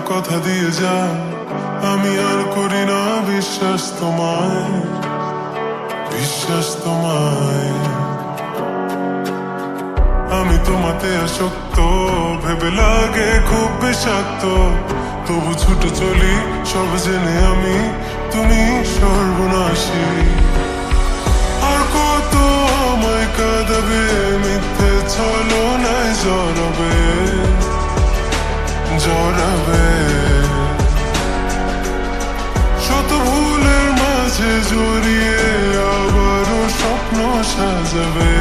কথা দিয়ে যাও, আমি আর করি না বিশ্বাস তোমায়। আমি তোমাতে আসক্ত, ভেবে লাগে খুব বিষাক্ত, তবু ছুটে চলি সব জেনে আমি তুমি সর্বনাশী। আর কত আমায় কাঁদাবে, মিথ্যে ছলনায় জড়াবে। শত ভুলের মাঝে জড়িয়ে আবারও স্বপ্ন সাজাবে,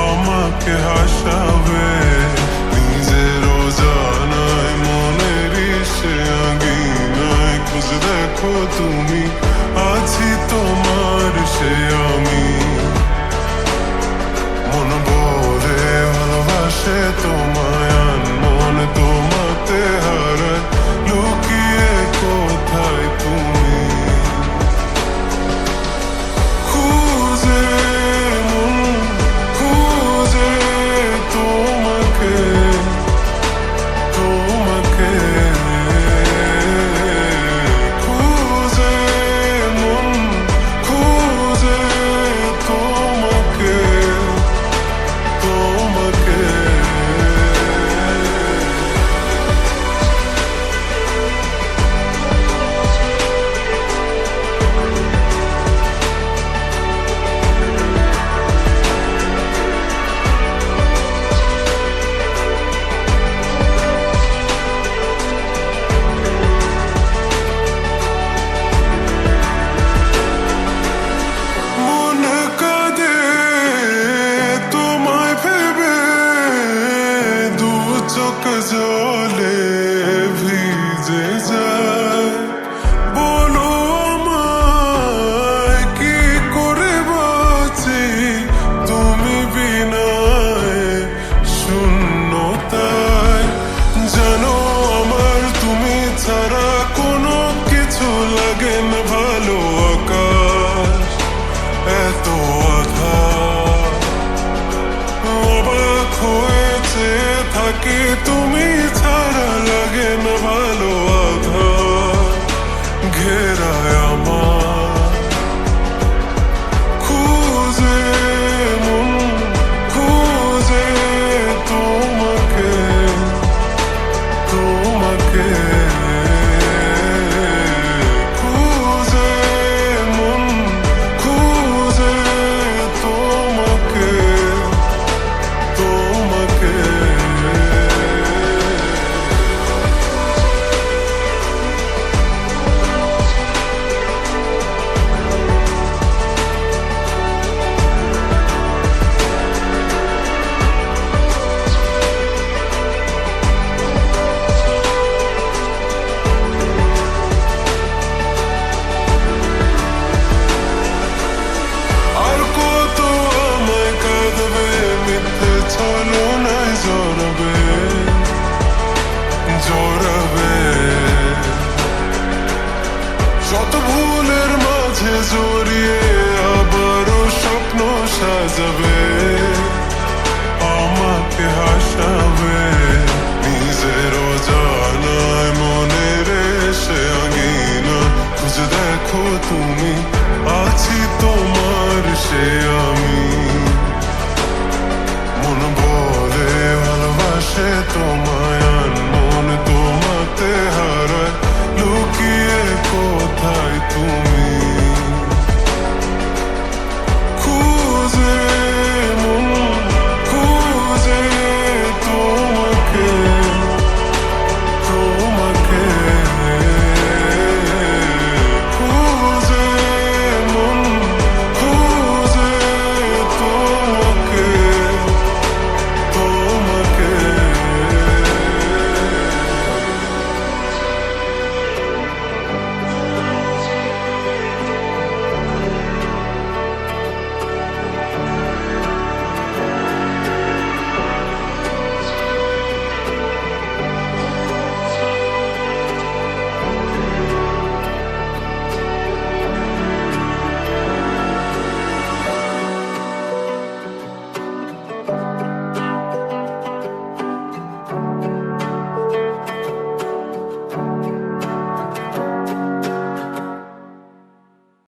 আমাকে হাসাবে নিজের অজানায়, মনের সে আঙিনায়। খুঁজে দেখো তুমি, আছি তোমার সে আমি। মন বলে ভালোবাসে তোমায়, মন তোমাতে হারায়, লুকিয়ে কোথায় তুমি। খুঁজে মন খুঁজে তোমাকে, তোমাকে খুঁজে মন খুঁজে তোমাকে, তোমাকে। চোখ জলে ভিজে যায়, বলো আমায় কি করে বাঁচি তুমি বিনায় শূন্যতায়। জানো আমার তুমি ছাড়া কোনো কিছু লাগে না ভালো, আকাশ এত আধার। অবাক হয়েছে থাকি তুমি ছাড়া, লাগে না ভালো, আঘাত ঘেরায় আমার। খুঁজে মন খুঁজে তোমাকে, তোমাকে খুঁজে মন খুঁজে তোমাকে, তোমাকে। আর কত আমায় কাঁদবে, মিথ্যে ছলনায় জড়াবে। শত ভুলের মাঝে জড়িয়ে আবারও স্বপ্ন সাজাবে, আমাকে হাসাবে নিজের অজানায়, মনের সে আঙিনা। খুঁজে দেখো তুমি, আছি তোমার সে আমি। মন বলে ভালোবাসে তোমায়, মন তোমাতে হারায়, লুকিয়ে কোথায় তুমি।